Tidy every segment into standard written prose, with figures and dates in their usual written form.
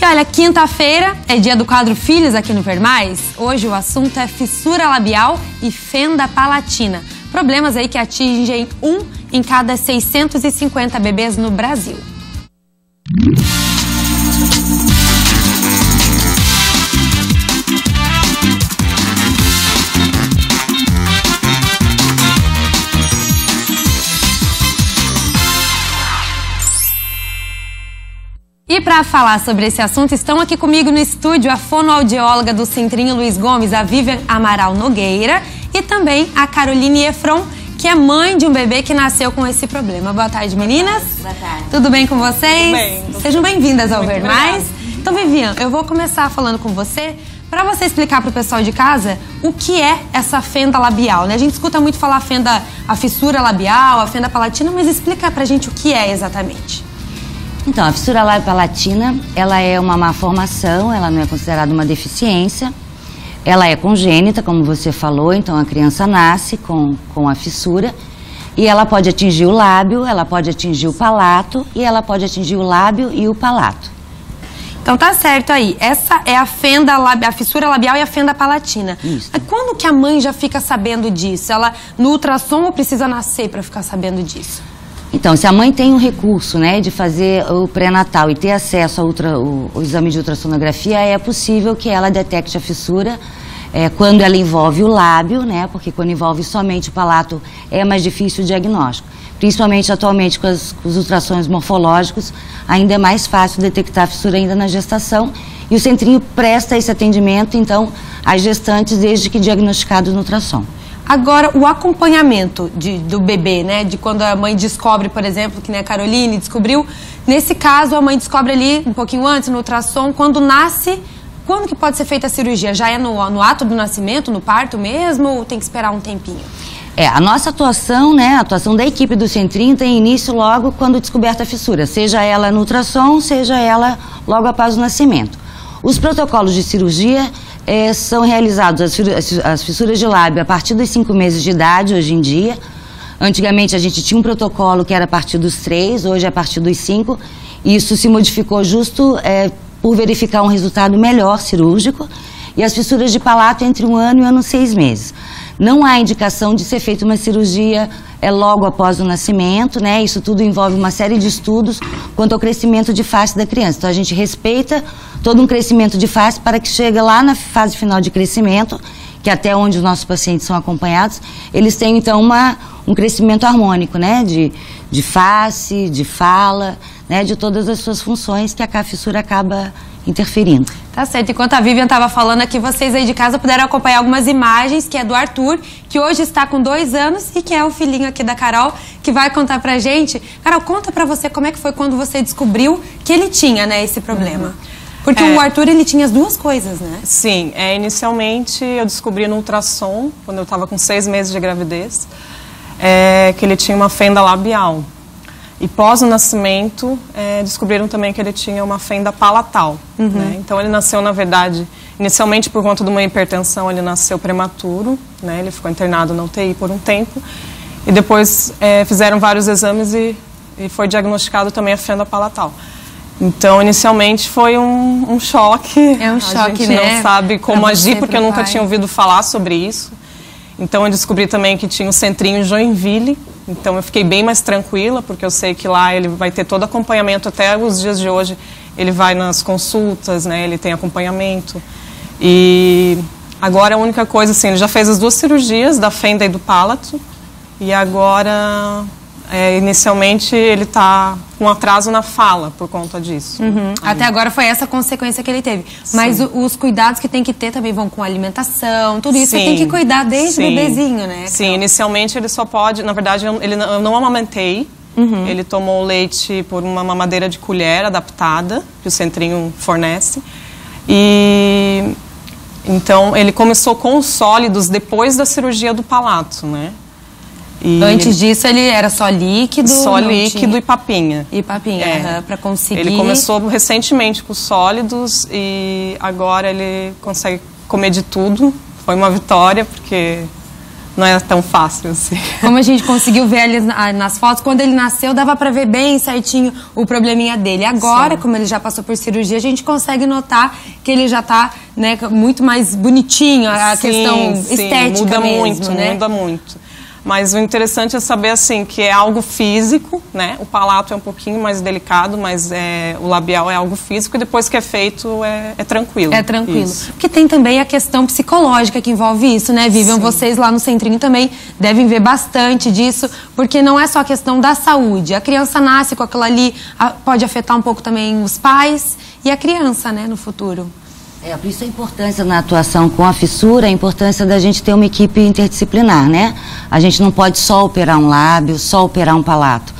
olha, quinta-feira é dia do quadro Filhos aqui no Ver Mais. Hoje o assunto é fissura labial e fenda palatina. Problemas aí que atingem 1 em cada 650 bebês no Brasil. E para falar sobre esse assunto, estão aqui comigo no estúdio a fonoaudióloga do Centrinho Luiz Gomes, a Vivian Amaral Nogueira, e também a Caroline Efron, que é mãe de um bebê que nasceu com esse problema. Boa tarde, meninas. Boa tarde. Tudo bem com vocês? Tudo bem. Sejam bem-vindas ao Ver Mais. Então, Vivian, eu vou começar falando com você para você explicar para o pessoal de casa o que é essa fenda labial, né? A gente escuta muito falar a fissura labial, a fenda palatina, mas explica pra gente o que é exatamente. Então, a fissura labial-palatina, ela é uma má formação, ela não é considerada uma deficiência. Ela é congênita, como você falou, então a criança nasce com a fissura e ela pode atingir o lábio, ela pode atingir o palato e ela pode atingir o lábio e o palato. Então tá certo aí, essa é a fenda a fissura labial e a fenda palatina. Isso. Quando que a mãe já fica sabendo disso? Ela no ultrassom ou precisa nascer para ficar sabendo disso? Então, se a mãe tem um recurso, né, de fazer o pré-natal e ter acesso ao exame de ultrassonografia, é possível que ela detecte a fissura quando ela envolve o lábio, né, porque quando envolve somente o palato é mais difícil o diagnóstico. Principalmente atualmente com os ultrassons morfológicos, ainda é mais fácil detectar a fissura ainda na gestação. E o centrinho presta esse atendimento, então, às gestantes desde que diagnosticados no ultrassom. Agora, o acompanhamento do bebê, né? De quando a mãe descobre, por exemplo, que nem a Caroline descobriu. Nesse caso, a mãe descobre ali um pouquinho antes, no ultrassom, quando nasce. Quando que pode ser feita a cirurgia? Já é no ato do nascimento, no parto mesmo, ou tem que esperar um tempinho? A nossa atuação, né, a atuação da equipe do Centrinho tem início logo quando descoberta a fissura, seja ela no ultrassom, seja ela logo após o nascimento. Os protocolos de cirurgia são realizados as fissuras de lábio a partir dos 5 meses de idade, hoje em dia. Antigamente a gente tinha um protocolo que era a partir dos 3, hoje é a partir dos 5. E isso se modificou justo por verificar um resultado melhor cirúrgico. E as fissuras de palato entre 1 ano e 1 ano e 6 meses. Não há indicação de ser feita uma cirurgia logo após o nascimento, né? Isso tudo envolve uma série de estudos quanto ao crescimento de face da criança. Então a gente respeita todo um crescimento de face para que chegue lá na fase final de crescimento, que até onde os nossos pacientes são acompanhados, eles têm então um crescimento harmônico, né? De face, de fala, né? De todas as suas funções que a fissura acaba interferindo. Tá certo. Enquanto a Vivian estava falando aqui, vocês aí de casa puderam acompanhar algumas imagens, que é do Arthur, que hoje está com 2 anos e que é o filhinho aqui da Carol, que vai contar pra gente. Carol, conta pra você como é que foi quando você descobriu que ele tinha, né, esse problema. Porque o Arthur, ele tinha as duas coisas, né? Sim, inicialmente eu descobri no ultrassom, quando eu estava com 6 meses de gravidez, que ele tinha uma fenda labial. E pós o nascimento, descobriram também que ele tinha uma fenda palatal. Né? Então ele nasceu, na verdade, inicialmente por conta de uma hipertensão, ele nasceu prematuro, né? Ele ficou internado na UTI por um tempo. E depois fizeram vários exames e foi diagnosticado também a fenda palatal. Então, inicialmente foi um choque. É um choque, a gente né? não sabe como agir, porque eu nunca tinha ouvido falar sobre isso. Então eu descobri também que tinha um centrinho em Joinville. Então eu fiquei bem mais tranquila, porque eu sei que lá ele vai ter todo acompanhamento, até os dias de hoje ele vai nas consultas, né? Ele tem acompanhamento. E agora a única coisa, assim, ele já fez as 2 cirurgias da fenda e do palato, e agora, inicialmente, ele está com atraso na fala por conta disso. Até agora foi essa consequência que ele teve. Mas os cuidados que tem que ter também vão com alimentação, tudo isso. Você tem que cuidar desde o bebezinho, né? Sim, inicialmente ele só pode, na verdade, eu não amamentei. Ele tomou leite por uma mamadeira de colher adaptada, que o Centrinho fornece. E então ele começou com os sólidos depois da cirurgia do palato, né? E antes disso ele era só líquido? Só líquido e papinha. E papinha, para conseguir... Ele começou recentemente com sólidos e agora ele consegue comer de tudo. Foi uma vitória, porque não é tão fácil assim. Como a gente conseguiu ver ali nas fotos, quando ele nasceu, dava pra ver bem certinho o probleminha dele. Agora, como ele já passou por cirurgia, a gente consegue notar que ele já tá, né, muito mais bonitinho, a questão estética muda mesmo, muito, né? muda muito. Mas o interessante é saber, assim, que é algo físico, né? O palato é um pouquinho mais delicado, mas o labial é algo físico e depois que é feito é tranquilo. É tranquilo. Isso. Porque tem também a questão psicológica que envolve isso, né, Vivian? Sim. Vocês lá no Centrinho também devem ver bastante disso, porque não é só a questão da saúde. A criança nasce com aquilo ali, pode afetar um pouco também os pais e a criança, né, no futuro. Por isso a importância na atuação com a fissura, a importância da gente ter uma equipe interdisciplinar, né? A gente não pode só operar um lábio, só operar um palato,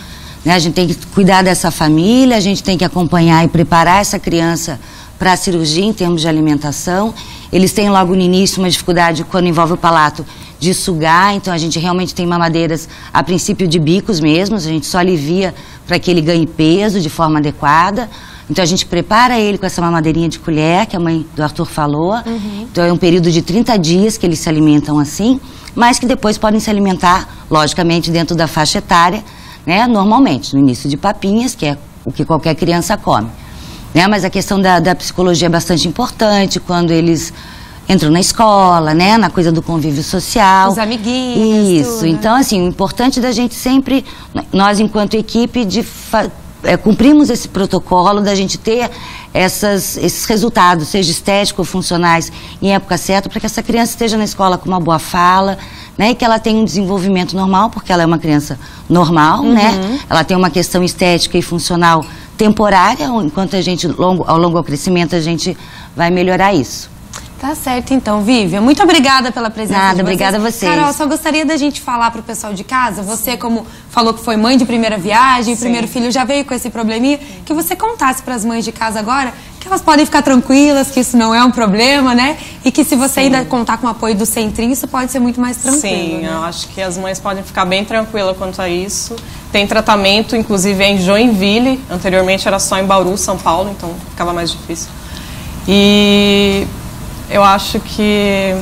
né? A gente tem que cuidar dessa família, a gente tem que acompanhar e preparar essa criança para a cirurgia em termos de alimentação. Eles têm logo no início uma dificuldade quando envolve o palato de sugar, então a gente realmente tem mamadeiras a princípio de bicos mesmo, a gente só alivia para que ele ganhe peso de forma adequada. Então a gente prepara ele com essa mamadeirinha de colher, que a mãe do Arthur falou. Então é um período de 30 dias que eles se alimentam assim, mas que depois podem se alimentar, logicamente, dentro da faixa etária, né, normalmente, no início de papinhas, que é o que qualquer criança come. Né? Mas a questão da psicologia é bastante importante quando eles entram na escola, né, na coisa do convívio social. Os amiguinhos. Isso. Tudo. Então, assim, o importante da gente sempre, nós enquanto equipe, cumprimos esse protocolo da gente ter esses resultados, seja estéticos ou funcionais, em época certa, para que essa criança esteja na escola com uma boa fala, né, e que ela tenha um desenvolvimento normal, porque ela é uma criança normal, né? Ela tem uma questão estética e funcional temporária, enquanto a gente, ao longo do crescimento, a gente vai melhorar isso. Tá certo, então, Vivian. Muito obrigada pela presença de vocês. Obrigada a vocês. Carol, só gostaria da gente falar pro pessoal de casa, você como falou que foi mãe de primeira viagem, primeiro filho já veio com esse probleminha, que você contasse para as mães de casa agora que elas podem ficar tranquilas, que isso não é um problema, né? E que se você ainda contar com o apoio do Centrinho, isso pode ser muito mais tranquilo. Sim, né? eu acho que as mães podem ficar bem tranquilas quanto a isso. Tem tratamento, inclusive, em Joinville. Anteriormente era só em Bauru, São Paulo, então ficava mais difícil. E eu acho que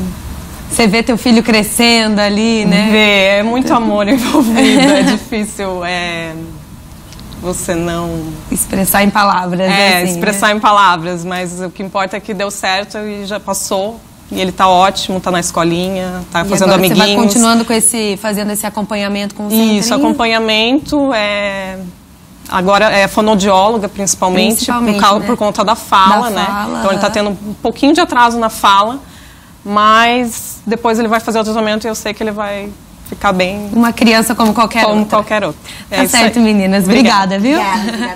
você vê teu filho crescendo ali, né? é muito amor envolvido, é difícil você não expressar em palavras. Assim, expressar em palavras, mas o que importa é que deu certo e já passou. E ele tá ótimo, tá na escolinha, tá fazendo amiguinhos. Você vai continuando com fazendo esse acompanhamento com o Centrinho? Isso, acompanhamento agora é fonoaudióloga, principalmente né? por conta da fala, né? Então ele está tendo um pouquinho de atraso na fala, mas depois ele vai fazer o tratamento e eu sei que ele vai ficar bem. Uma criança como qualquer outra. Como qualquer outra. Tá certo, meninas. Obrigada, viu? Obrigada.